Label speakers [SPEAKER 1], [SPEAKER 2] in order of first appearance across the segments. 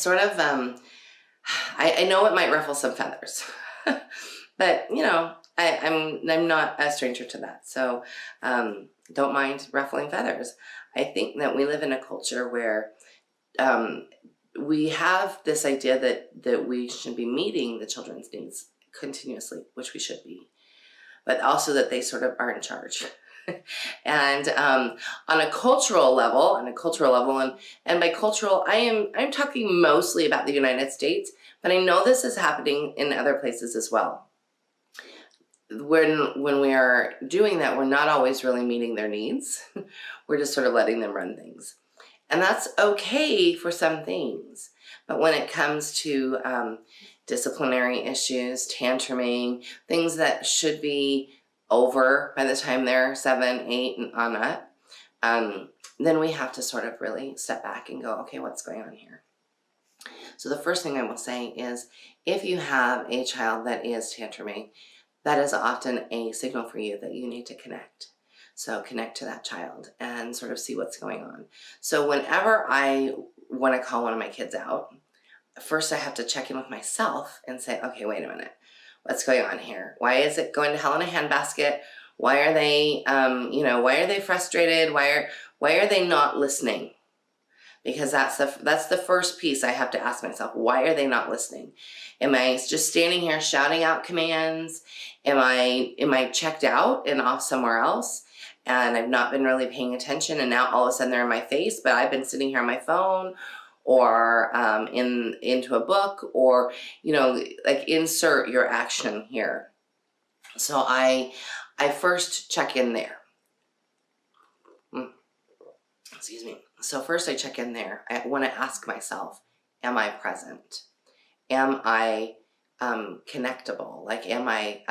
[SPEAKER 1] sort of, I know it might ruffle some feathers, but I'm not a stranger to that. So don't mind ruffling feathers. I think that we live in a culture where we have this idea that we should be meeting the children's needs continuously, which we should be, but also that they sort of are in charge. And on a cultural level, and by cultural, I'm talking mostly about the United States, but I know this is happening in other places as well. When we are doing that, we're not always really meeting their needs. We're just sort of letting them run things. And that's okay for some things. But when it comes to disciplinary issues, tantruming, things that should be over by the time they're 7, 8, and on up, then we have to sort of really step back and go, okay, what's going on here? So the first thing I will say is, if you have a child that is tantruming, that is often a signal for you that you need to connect. So connect to that child and sort of see what's going on. So whenever I want to call one of my kids out, first I have to check in with myself and say, okay, wait a minute. What's going on here? Why is it going to hell in a handbasket? Why are they, why are they frustrated? Why are they not listening? Because that's the first piece I have to ask myself. Why are they not listening? Am I just standing here shouting out commands? Am I checked out and off somewhere else? And I've not been really paying attention, and now all of a sudden they're in my face, but I've been sitting here on my phone or into a book, or like insert your action here. So I first check in there. Excuse me. So first I check in there. I want to ask myself, am I present? Am I connectable? Like, am I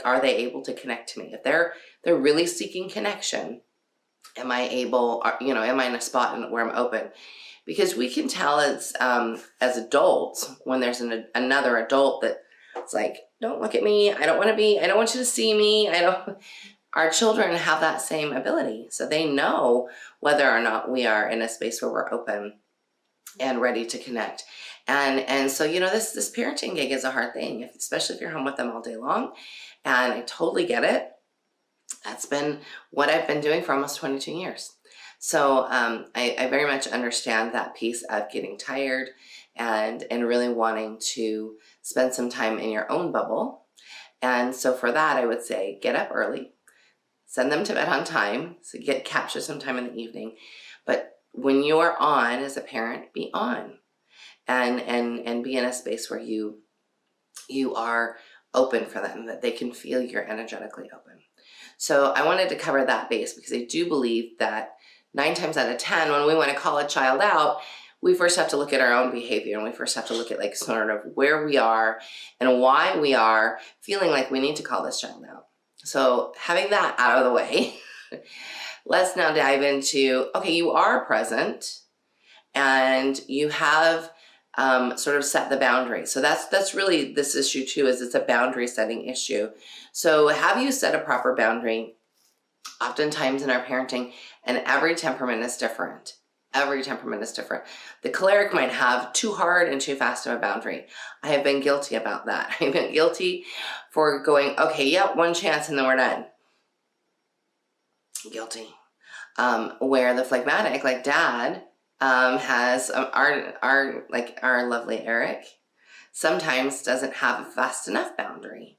[SPEAKER 1] are they able to connect to me? If they're really seeking connection, am I able? Am I in a spot where I'm open? Because we can tell as adults when there's another adult that it's like, don't look at me. I don't want you to see me. Our children have that same ability. So they know whether or not we are in a space where we're open and ready to connect. And so, this parenting gig is a hard thing, especially if you're home with them all day long. And I totally get it. That's been what I've been doing for almost 22 years. So I very much understand that piece of getting tired and really wanting to spend some time in your own bubble. And so for that, I would say get up early, send them to bed on time, so capture some time in the evening. But when you're on as a parent, be on and be in a space where you are open for them, that they can feel you're energetically open. So I wanted to cover that base because I do believe that 9 times out of 10, when we want to call a child out, we first have to look at our own behavior, and we first have to look at sort of where we are and why we are feeling like we need to call this child out. So having that out of the way, let's now dive into, okay, you are present and you have sort of set the boundary. So that's really this issue too, is it's a boundary setting issue. So have you set a proper boundary? Oftentimes in our parenting, and every temperament is different. The choleric might have too hard and too fast of a boundary. I have been guilty about that. I've been guilty for going, okay, yeah, one chance and then we're done. Guilty. Where the phlegmatic, like Dad, has our lovely Eric, sometimes doesn't have a fast enough boundary.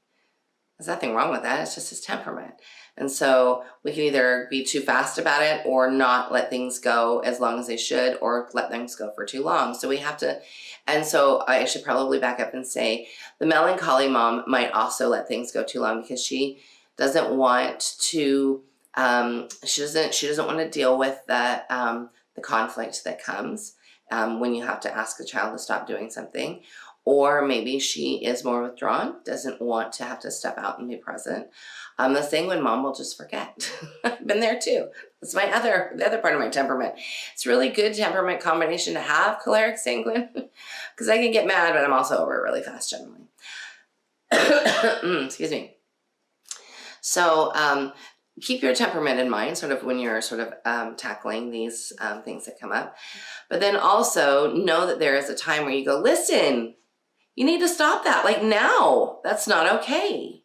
[SPEAKER 1] There's nothing wrong with that. It's just his temperament. And so we can either be too fast about it or not let things go as long as they should, or let things go for too long. So we have to, and so I should probably back up and say the melancholy mom might also let things go too long because she doesn't want to, she doesn't want to deal with the conflict that comes when you have to ask a child to stop doing something. Or maybe she is more withdrawn, doesn't want to have to step out and be present. The thing when mom will just forget. I've been there too. That's the other part of my temperament. It's really good temperament combination to have, choleric sanguine, because I can get mad, but I'm also over it really fast generally. Excuse me. So keep your temperament in mind sort of when you're sort of tackling these things that come up. But then also know that there is a time where you go, listen, you need to stop that. Like now, that's not okay.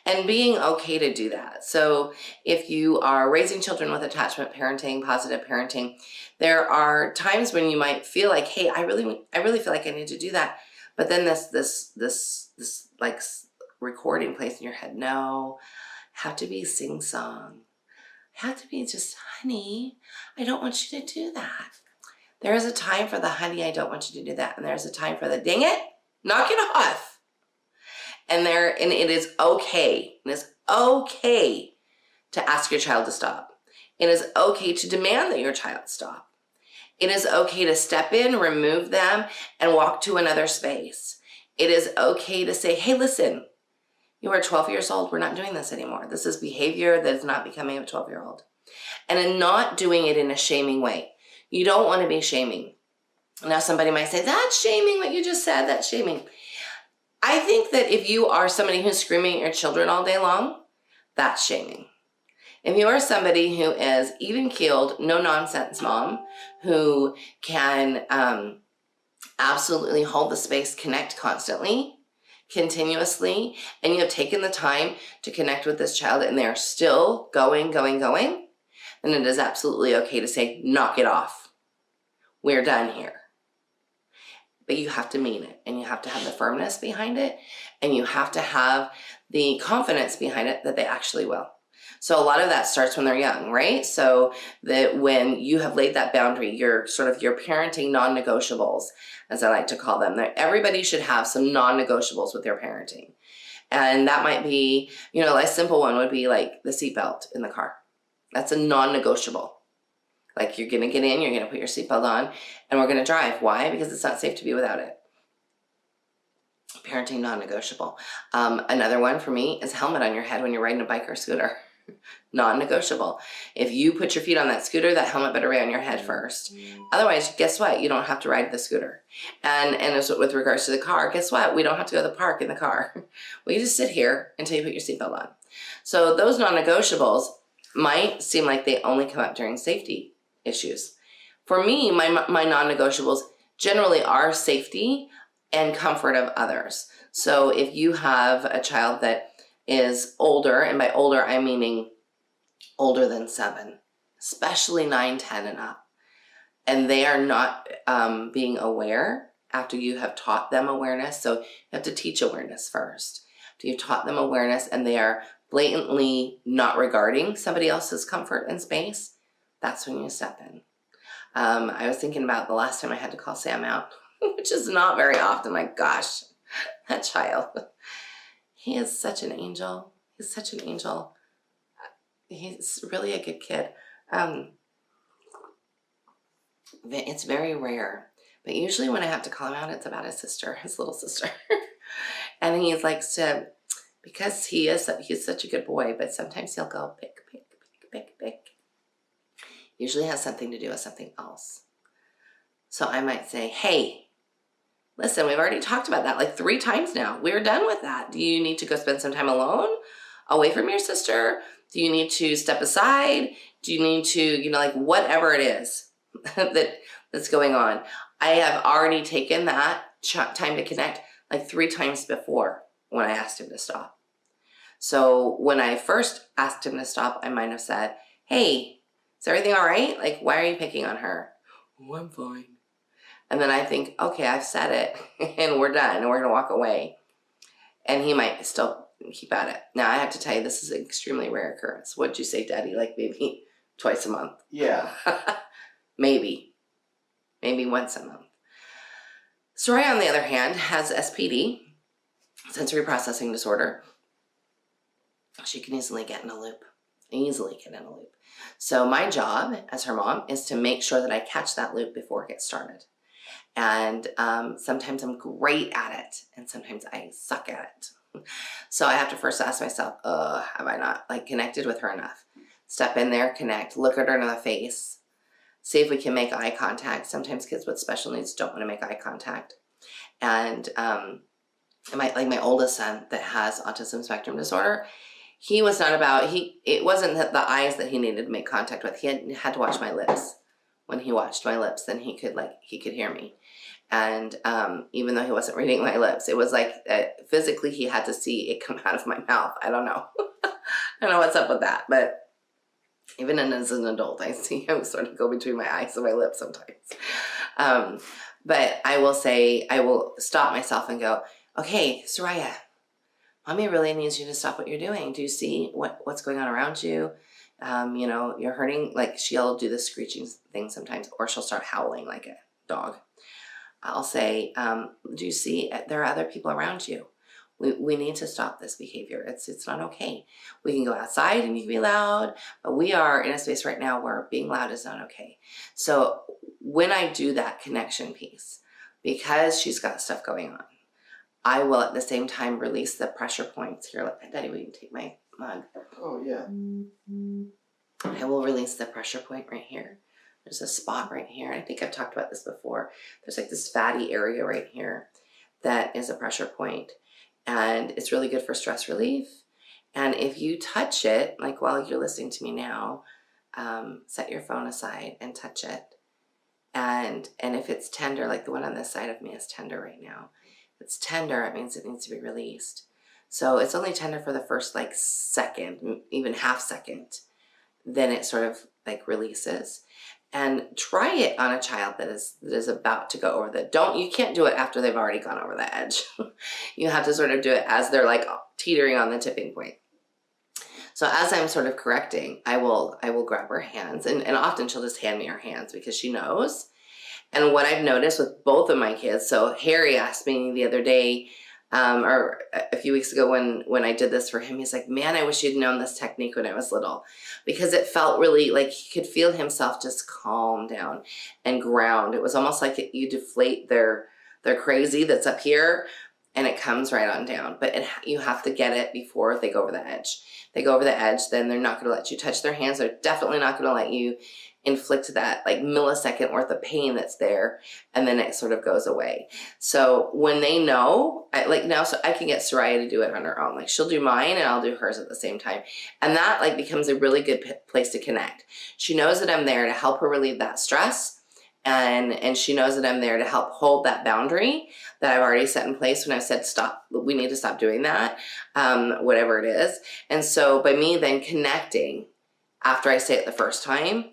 [SPEAKER 1] And being okay to do that. So if you are raising children with attachment parenting, positive parenting, there are times when you might feel like, hey, I really feel like I need to do that. But then this like recording plays in your head. No, have to be sing-song. Have to be just, honey, I don't want you to do that. There is a time for the honey, I don't want you to do that. And there's a time for the dang it, knock it off. And it is okay. It is okay to ask your child to stop. It is okay to demand that your child stop. It is okay to step in, remove them, and walk to another space. It is okay to say, hey, listen, you are 12 years old. We're not doing this anymore. This is behavior that is not becoming a 12-year-old. And in not doing it in a shaming way. You don't want to be shaming. Now somebody might say, that's shaming what you just said, that's shaming. I think that if you are somebody who's screaming at your children all day long, that's shaming. If you are somebody who is even-keeled, no-nonsense mom, who can absolutely hold the space, connect constantly, continuously, and you have taken the time to connect with this child and they're still going, then it is absolutely okay to say, knock it off. We're done here. But you have to mean it, and you have to have the firmness behind it, and you have to have the confidence behind it that they actually will. So a lot of that starts when they're young, right? So that when you have laid that boundary, your parenting non-negotiables, as I like to call them, that everybody should have some non-negotiables with their parenting. And that might be, a simple one would be like the seatbelt in the car. That's a non-negotiable. Like you're going to get in, you're going to put your seatbelt on, and we're going to drive. Why? Because it's not safe to be without it. Parenting non-negotiable. Another one for me is helmet on your head when you're riding a bike or scooter. Non-negotiable. If you put your feet on that scooter, that helmet better be on your head first. Otherwise, guess what? You don't have to ride the scooter. And with regards to the car, guess what? We don't have to go to the park in the car. We just sit here until you put your seatbelt on. So those non-negotiables might seem like they only come up during safety issues. For me, my non-negotiables generally are safety and comfort of others. So if you have a child that is older, and by older I'm meaning older than 7, especially 9, 10 and up, and they are not being aware after you have taught them awareness. So you have to teach awareness first. After you've taught them awareness and they are blatantly not regarding somebody else's comfort and space, that's when you step in. I was thinking about the last time I had to call Sam out, which is not very often. My gosh, that child. He is such an angel. He's such an angel. He's really a good kid. It's very rare. But usually when I have to call him out, it's about his sister, his little sister. And he likes to, because he's such a good boy, but sometimes he'll go pick. Usually has something to do with something else. So I might say, hey, listen, we've already talked about that like 3 times now. We're done with that. Do you need to go spend some time alone, away from your sister? Do you need to step aside? Do you need to, like whatever it is that's going on? I have already taken that time to connect like 3 times before when I asked him to stop. So when I first asked him to stop, I might have said, hey, is everything all right? Like, why are you picking on her? Oh, I'm fine. And then I think, okay, I've said it and we're done and we're going to walk away. And he might still keep at it. Now, I have to tell you, this is an extremely rare occurrence. What'd you say, Daddy? Like maybe twice a month?
[SPEAKER 2] Yeah.
[SPEAKER 1] Maybe once a month. Soraya, on the other hand, has SPD, sensory processing disorder. She can easily get in a loop. So my job as her mom is to make sure that I catch that loop before it gets started. And sometimes I'm great at it, and sometimes I suck at it. So I have to first ask myself, have I not connected with her enough? Step in there, connect, look at her in the face, see if we can make eye contact. Sometimes kids with special needs don't want to make eye contact. And my oldest son that has autism spectrum disorder, He was not about, it wasn't the eyes that he needed to make contact with. He had to watch my lips. When he watched my lips, then he could hear me. And even though he wasn't reading my lips, it was like physically he had to see it come out of my mouth. I don't know. I don't know what's up with that. But even as an adult, I see him sort of go between my eyes and my lips sometimes. But I will stop myself and go, okay, Soraya, Mommy really needs you to stop what you're doing. Do you see what's going on around you? You're hurting. Like, she'll do the screeching thing sometimes, or she'll start howling like a dog. I'll say, do you see there are other people around you? We need to stop this behavior. It's not okay. We can go outside and you can be loud, but we are in a space right now where being loud is not okay. So when I do that connection piece, because she's got stuff going on, I will at the same time release the pressure points. Here, Daddy, will you take my mug?
[SPEAKER 2] Oh, yeah.
[SPEAKER 1] I will release the pressure point right here. There's a spot right here. I think I've talked about this before. There's like this fatty area right here that is a pressure point. And it's really good for stress relief. And if you touch it, like while you're listening to me now, set your phone aside and touch it. And if it's tender, like the one on this side of me is tender right now. If it's tender, it means it needs to be released. So it's only tender for the first like second, even half second. Then it sort of like releases. And try it on a child that is about to go over you can't do it after they've already gone over the edge. You have to sort of do it as they're like teetering on the tipping point. So as I'm sort of correcting, I will grab her hands, and often she'll just hand me her hands because she knows. And what I've noticed with both of my kids, so Harry asked me the other day, or a few weeks ago when I did this for him, he's like, man, I wish you'd known this technique when I was little, because it felt really like he could feel himself just calm down and ground. It was almost like you deflate their crazy that's up here and it comes right on down. But you have to get it before they go over the edge. They go over the edge, then they're not going to let you touch their hands. They're definitely not going to let you inflict that like millisecond worth of pain that's there, and then it sort of goes away. So when they know, so I can get Soraya to do it on her own. Like, she'll do mine and I'll do hers at the same time. And that like becomes a really good place to connect. She knows that I'm there to help her relieve that stress. And she knows that I'm there to help hold that boundary that I've already set in place when I said, stop, we need to stop doing that, whatever it is. And so by me then connecting after I say it the first time,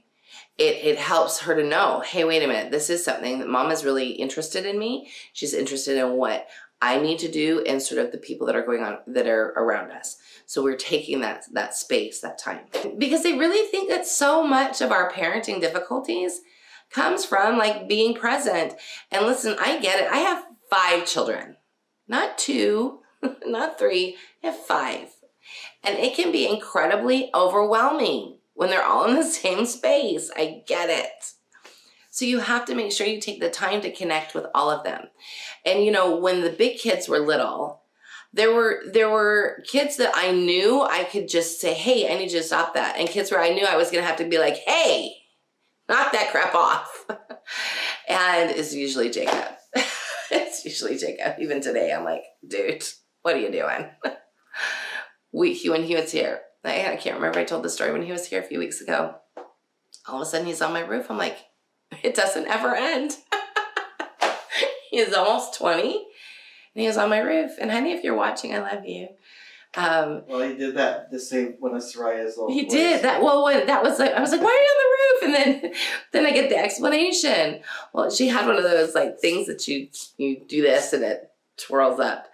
[SPEAKER 1] it helps her to know, hey, wait a minute, this is something that Mom is really interested in me. She's interested in what I need to do and sort of the people that are going on, that are around us. So we're taking that space, that time. Because they really think that so much of our parenting difficulties comes from like being present. And listen, I get it. I have 5 children, not 2, not 3, I have 5. And it can be incredibly overwhelming when they're all in the same space. I get it. So you have to make sure you take the time to connect with all of them. And when the big kids were little, there were kids that I knew I could just say, hey, I need you to stop that. And kids where I knew I was going to have to be like, hey, knock that crap off. And it's usually Jacob. It's usually Jacob. Even today, I'm like, dude, what are you doing? When he was here, I can't remember if I told the story when he was here a few weeks ago. All of a sudden, he's on my roof. I'm like, it doesn't ever end. He's almost 20, and he was on my roof. And honey, if you're watching, I love you.
[SPEAKER 2] Well, he did that the same when Soraya's little
[SPEAKER 1] He
[SPEAKER 2] voice.
[SPEAKER 1] did that. Well, when that was like, I was like, why are you on the roof? And then I get the explanation. Well, she had one of those like things that you do this and it twirls up.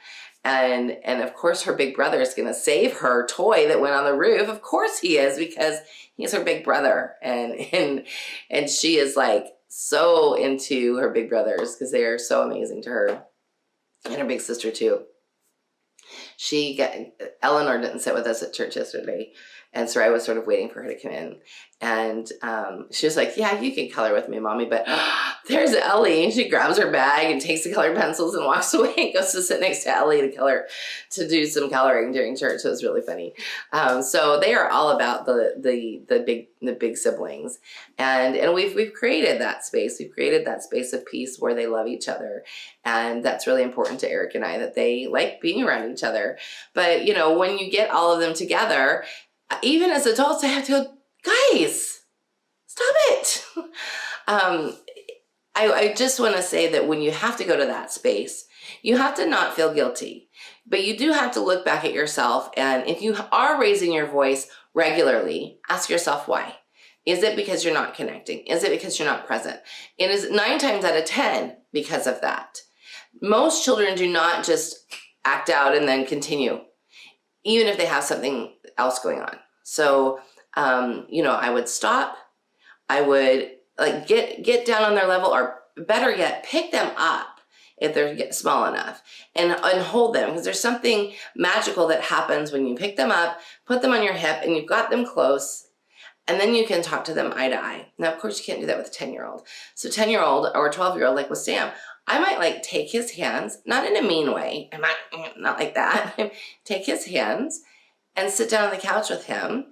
[SPEAKER 1] And of course her big brother is going to save her toy that went on the roof. Of course he is, because he's her big brother. And she is like so into her big brothers because they are so amazing to her, and her big sister too. Eleanor didn't sit with us at church yesterday, And so I was sort of waiting for her to come in. And she was like, yeah, you can color with me, Mommy, but there's Ellie. And she grabs her bag and takes the colored pencils and walks away and goes to sit next to Ellie to do some coloring during church. So it was really funny. So they are all about the big siblings. And we've created that space. We've created that space of peace where they love each other. And that's really important to Eric and I, that they like being around each other. But, you know, when you get all of them together, even as adults, I have to go, guys, stop it. I just want to say that when you have to go to that space, you have to not feel guilty, but you do have to look back at yourself. And if you are raising your voice regularly, ask yourself why. Is it because you're not connecting? Is it because you're not present? It is 9 times out of 10 because of that. Most children do not just act out and then continue, even if they have something else going on. So, you know, I would stop. I would like get down on their level, or better yet, pick them up if they're small enough and hold them, because there's something magical that happens when you pick them up, put them on your hip, and you've got them close, and then you can talk to them eye to eye. Now, of course, you can't do that with a 10-year-old. So 10-year-old or 12-year-old, like with Sam, I might like take his hands, not in a mean way, I'm not like that, take his hands and sit down on the couch with him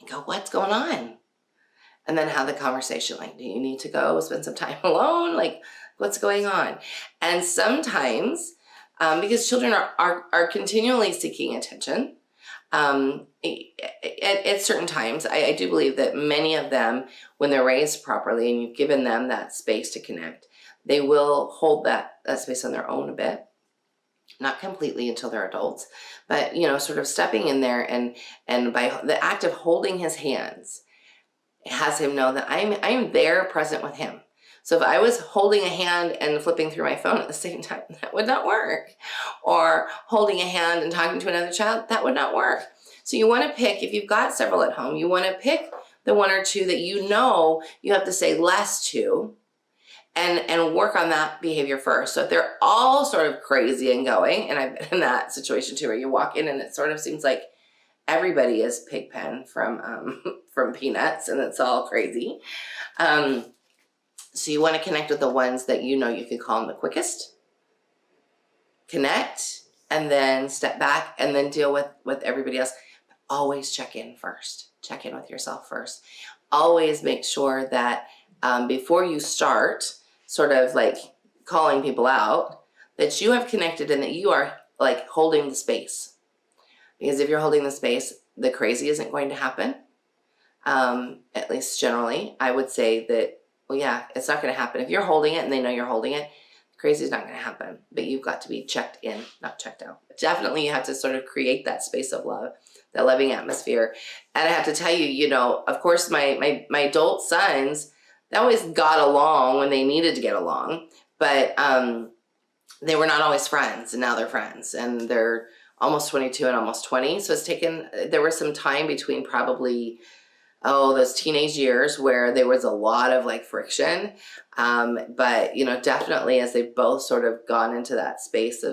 [SPEAKER 1] and go, what's going on? And then have the conversation, like, do you need to go spend some time alone? Like, what's going on? And sometimes, because children are continually seeking attention, at certain times, I do believe that many of them, when they're raised properly and you've given them that space to connect, they will hold that space on their own a bit. Not completely until they're adults, but, you know, sort of stepping in there and by the act of holding his hands, it has him know that I'm there present with him. So if I was holding a hand and flipping through my phone at the same time, that would not work. Or holding a hand and talking to another child, that would not work. So you want to pick, if you've got several at home, you want to pick the 1 or 2 that you know you have to say less to, and work on that behavior first. So if they're all sort of crazy and going, and I've been in that situation too, where you walk in and it sort of seems like everybody is Pigpen from Peanuts, and it's all crazy. So you want to connect with the ones that you know you can call them the quickest. Connect, and then step back, and then deal with everybody else. But always check in first. Check in with yourself first. Always make sure that before you start sort of like calling people out, that you have connected and that you are like holding the space. Because if you're holding the space, the crazy isn't going to happen. At least generally, I would say that, well, yeah, it's not going to happen. If you're holding it and they know you're holding it, crazy is not going to happen. But you've got to be checked in, not checked out. But definitely you have to sort of create that space of love, that loving atmosphere. And I have to tell you, you know, of course, my adult sons, they always got along when they needed to get along. But they were not always friends, and now they're friends. And they're almost 22 and almost 20. So there was some time between probably, those teenage years where there was a lot of like friction. But, you know, definitely as they've both sort of gone into that space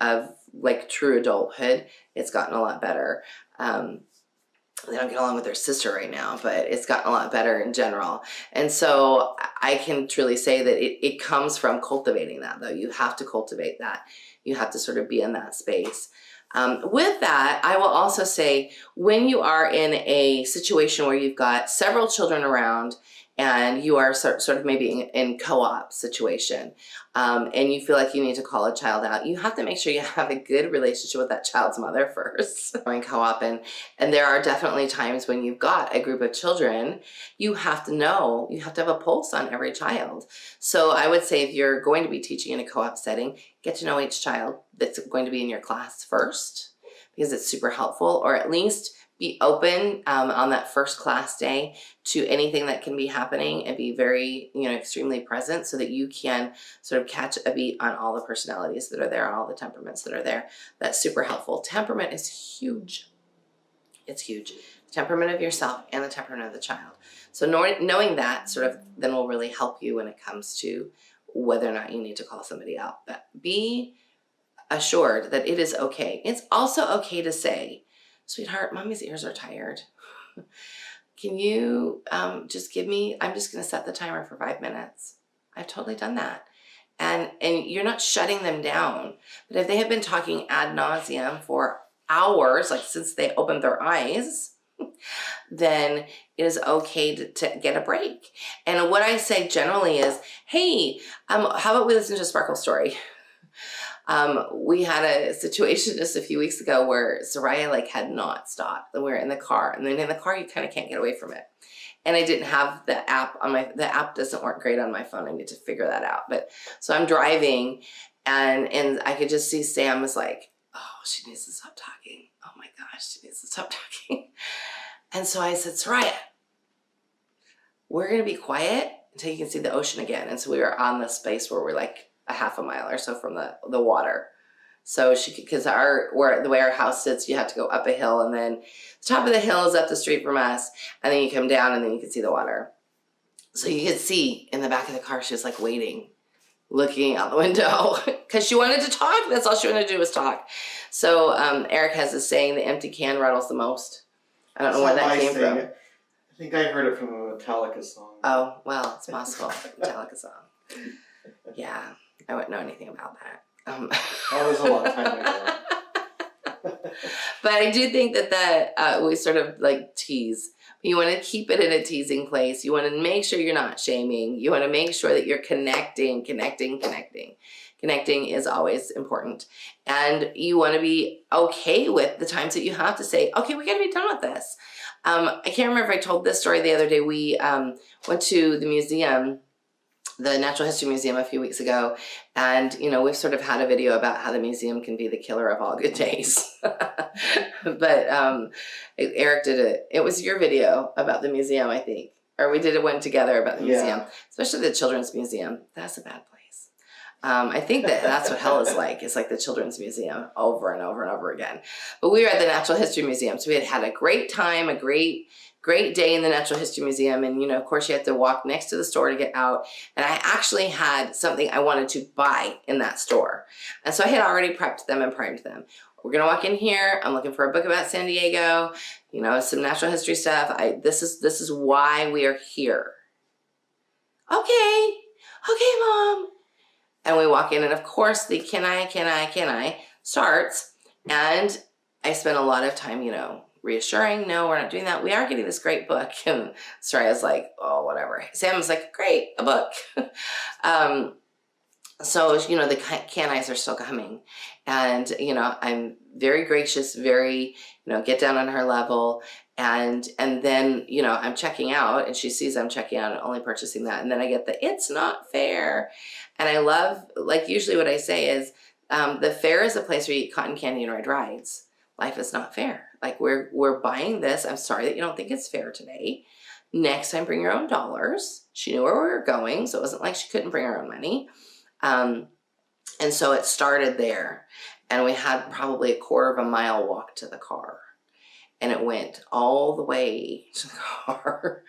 [SPEAKER 1] of like true adulthood, it's gotten a lot better. They don't get along with their sister right now, but it's gotten a lot better in general. And so I can truly say that it comes from cultivating that, though. You have to cultivate that. You have to sort of be in that space. With that, I will also say, when you are in a situation where you've got several children around and you are sort of maybe in co-op situation, and you feel like you need to call a child out, you have to make sure you have a good relationship with that child's mother first. In co-op, and there are definitely times when you've got a group of children, you have to have a pulse on every child. So I would say, if you're going to be teaching in a co-op setting, get to know each child that's going to be in your class first, because it's super helpful. Or at least be open on that first class day to anything that can be happening, and be very, extremely present, so that you can sort of catch a beat on all the personalities that are there, all the temperaments that are there. That's super helpful. Temperament is huge. It's huge. The temperament of yourself and the temperament of the child. So knowing that sort of then will really help you when it comes to whether or not you need to call somebody out. But be assured that it is okay. It's also okay to say sweetheart, mommy's ears are tired. Can you just give me, I'm just going to set the timer for 5 minutes. I've totally done that. And you're not shutting them down. But if they have been talking ad nauseum for hours, like since they opened their eyes, then it is okay to get a break. And what I say generally is, hey, how about we listen to a Sparkle story? We had a situation just a few weeks ago where Soraya like had not stopped. And we were in the car, and then in the car you kind of can't get away from it. And I didn't have the app on the app doesn't work great on my phone. I need to figure that out. But so I'm driving, and I could just see Sam was like, oh, she needs to stop talking. Oh my gosh, she needs to stop talking. And so I said, Soraya, we're gonna be quiet until you can see the ocean again. And so we were on the space where we're like a half a mile or so from the water. So she could, because the way our house sits, you have to go up a hill, and then the top of the hill is up the street from us, and then you come down, and then you can see the water. So you could see in the back of the car, she was like waiting, looking out the window, because she wanted to talk. That's all she wanted to do was talk. So Eric has this saying, the empty can rattles the most. I don't know where that came from.
[SPEAKER 2] I think I heard it from a Metallica song.
[SPEAKER 1] Oh, well, it's possible. Metallica song. Yeah, I wouldn't know anything about that.
[SPEAKER 2] That was a long time ago.
[SPEAKER 1] But I do think that we sort of like tease. You want to keep it in a teasing place. You want to make sure you're not shaming. You want to make sure that you're connecting. Connecting is always important. And you want to be okay with the times that you have to say, okay, we got to be done with this. I can't remember if I told this story the other day. We went to the museum, the Natural History Museum, a few weeks ago, and we've sort of had a video about how the museum can be the killer of all good days. But Eric did it. It was your video about the museum, I think, or we did one together about the museum, especially the Children's Museum. That's a bad place. I think that's what hell is like. It's like the Children's Museum over and over and over again. But we were at the Natural History Museum, so we had a great time, a great day in the Natural History Museum. And, of course, you have to walk next to the store to get out. And I actually had something I wanted to buy in that store. And so I had already prepped them and primed them. We're going to walk in here. I'm looking for a book about San Diego, some natural history stuff. This is why we are here. Okay, Mom. And we walk in, and of course the can I starts. And I spent a lot of time, reassuring, no, we're not doing that. We are getting this great book. And Soraya's like, oh, whatever. Sam's like, great, a book. So, the can-I's are still coming. And, I'm very gracious, very, get down on her level. And then, I'm checking out, and she sees I'm checking out and only purchasing that. And then I get the, it's not fair. And I love, like, usually what I say is, the fair is a place where you eat cotton candy and ride rides. Life is not fair. Like, we're buying this. I'm sorry that you don't think it's fair today. Next time, bring your own dollars. She knew where we were going, so it wasn't like she couldn't bring her own money. And so it started there. And we had probably a quarter of a mile walk to the car. And it went all the way to the car,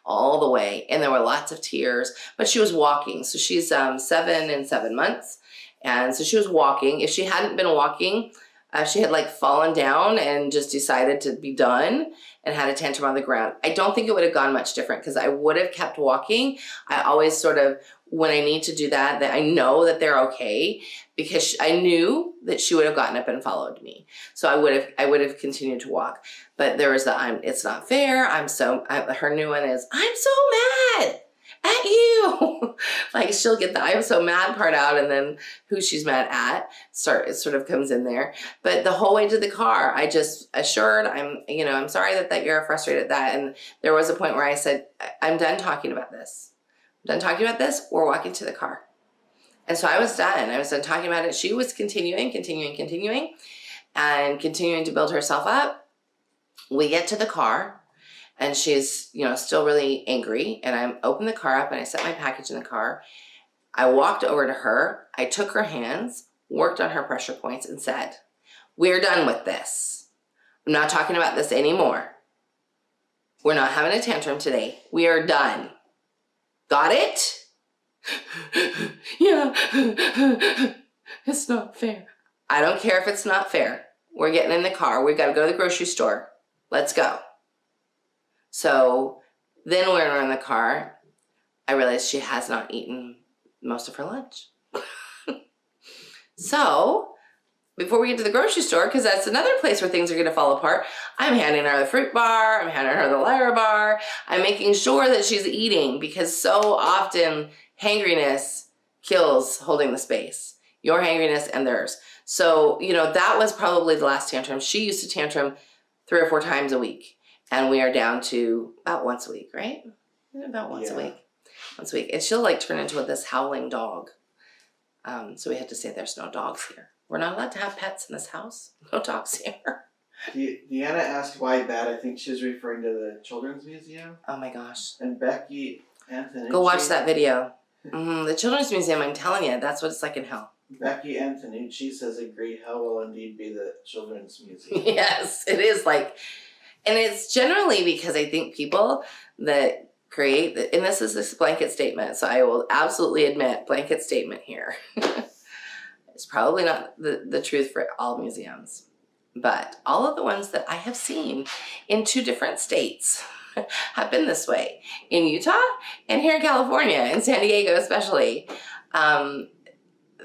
[SPEAKER 1] all the way. And there were lots of tears, but she was walking. So she's 7 and 7 months. And so she was walking. If she hadn't been walking, she had like fallen down and just decided to be done and had a tantrum on the ground. I don't think it would have gone much different because I would have kept walking. I always sort of, when I need to do that I know that they're okay, because I knew that she would have gotten up and followed me. So I would have continued to walk. But there was it's not fair. Her new one is, I'm so mad at you. Like, she'll get the I'm so mad part out, and then who she's mad at it sort of comes in there. But the whole way to the car, I just assured, I'm sorry that you're frustrated at that. And there was a point where I said, I'm done talking about this. We're walking to the car. And so I was done. I was done talking about it. She was continuing, and continuing to build herself up. We get to the car, and she's, still really angry. And I opened the car up, and I set my package in the car. I walked over to her. I took her hands, worked on her pressure points, and said, we're done with this. I'm not talking about this anymore. We're not having a tantrum today. We are done. Got it? Yeah. It's not fair. I don't care if it's not fair. We're getting in the car. We've got to go to the grocery store. Let's go. So then when we're in the car, I realized she has not eaten most of her lunch. So before we get to the grocery store, because that's another place where things are going to fall apart, I'm handing her the fruit bar. I'm handing her the Lyra bar. I'm making sure that she's eating, because so often hangriness kills holding the space. Your hangriness and theirs. So, that was probably the last tantrum. She used to tantrum 3 or 4 times a week. And we are down to about once a week, right? About once a week. Once a week. And she'll turn into this howling dog. So we had to say there's no dogs here. We're not allowed to have pets in this house. No dogs here.
[SPEAKER 2] Deanna asked why bad. I think she's referring to the Children's Museum.
[SPEAKER 1] Oh my gosh.
[SPEAKER 2] And Becky Antonucci.
[SPEAKER 1] Go watch that video. The Children's Museum, I'm telling you, that's what it's like in hell.
[SPEAKER 2] Becky Antonucci says, agree, hell will indeed be the Children's Museum.
[SPEAKER 1] Yes, it is and it's generally because I think people that create, and this is this blanket statement, so I will absolutely admit, blanket statement here. It's probably not the truth for all museums, but all of the ones that I have seen in 2 different states have been this way. In Utah and here in California, in San Diego especially.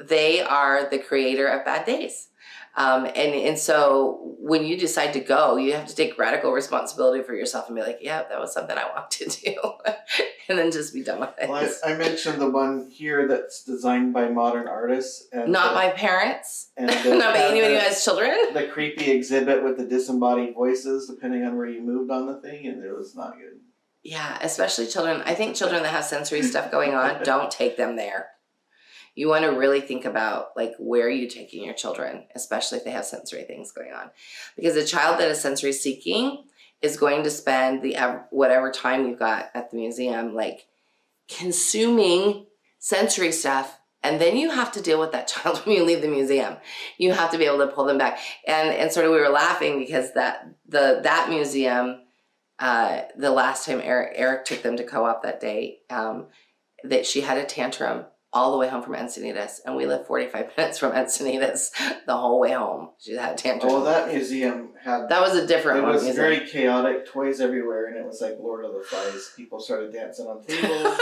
[SPEAKER 1] They are the creator of bad days. And so when you decide to go, you have to take radical responsibility for yourself and be like, yeah, that was something I want to do. And then just be done with it.
[SPEAKER 2] Well, I mentioned the one here that's designed by modern artists. And
[SPEAKER 1] not by parents.
[SPEAKER 2] And
[SPEAKER 1] not by anybody who has children.
[SPEAKER 2] The creepy exhibit with the disembodied voices, depending on where you moved on the thing, and it was not good.
[SPEAKER 1] Yeah, especially children. I think children that have sensory stuff going on, don't take them there. You want to really think about where are you taking your children, especially if they have sensory things going on. Because a child that is sensory seeking is going to spend whatever time you've got at the museum consuming sensory stuff, and then you have to deal with that child when you leave the museum. You have to be able to pull them back. And sort of we were laughing because that museum, the last time Eric took them to co-op that day, that she had a tantrum all the way home from Encinitas, and we live 45 minutes from Encinitas the whole way home. She had a tantrum.
[SPEAKER 2] Oh, that museum had...
[SPEAKER 1] That was a different one.
[SPEAKER 2] It was very chaotic, toys everywhere, and it was like Lord of the Flies. People started dancing on tables.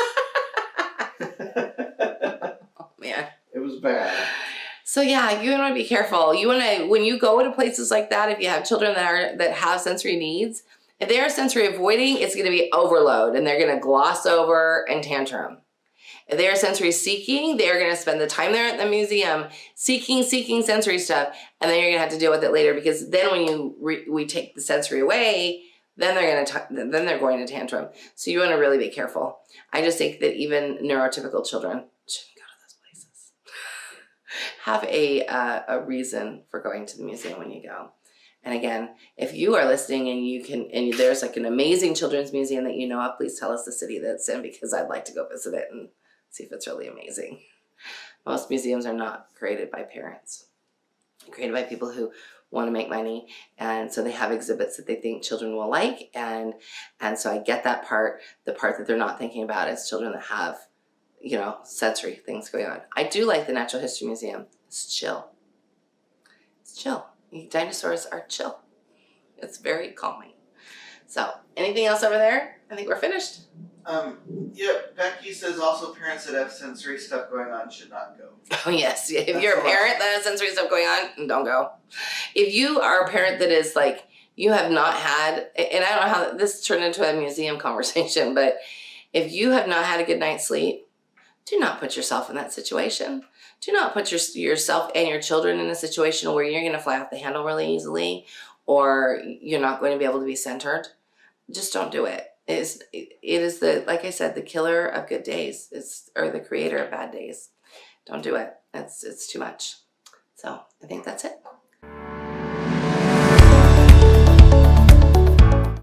[SPEAKER 1] Oh, man.
[SPEAKER 2] It was bad.
[SPEAKER 1] So yeah, you want to be careful. You want to, when you go to places like that, if you have children that have sensory needs, if they are sensory avoiding, it's going to be overload, and they're going to gloss over and tantrum. If they are sensory seeking, they're going to spend the time there at the museum seeking sensory stuff, and then you're going to have to deal with it later, because then when we take the sensory away, then they're going to tantrum. So you want to really be careful. I just think that even neurotypical children shouldn't go to those places. Have a reason for going to the museum when you go. And again, if you are listening and there's an amazing children's museum that you know of, please tell us the city that's in, because I'd like to go visit it and see if it's really amazing. Most museums are not created by parents. They're created by people who want to make money, and so they have exhibits that they think children will like, and so I get that part. The part that they're not thinking about is children that have, sensory things going on. I do like the Natural History Museum. It's chill. It's chill. Dinosaurs are chill. It's very calming. So, anything else over there? I think we're finished.
[SPEAKER 2] Yeah, Becky says also parents that have sensory stuff going on should not go.
[SPEAKER 1] Oh, yes. If you're a parent that has sensory stuff going on, don't go. If you are a parent that is you have not had, and I don't know how this turned into a museum conversation, but if you have not had a good night's sleep, do not put yourself in that situation. Do not put yourself and your children in a situation where you're going to fly off the handle really easily, or you're not going to be able to be centered. Just don't do it. It is like I said, the killer of good days, or the creator of bad days. Don't do it. It's too much. So I think that's it.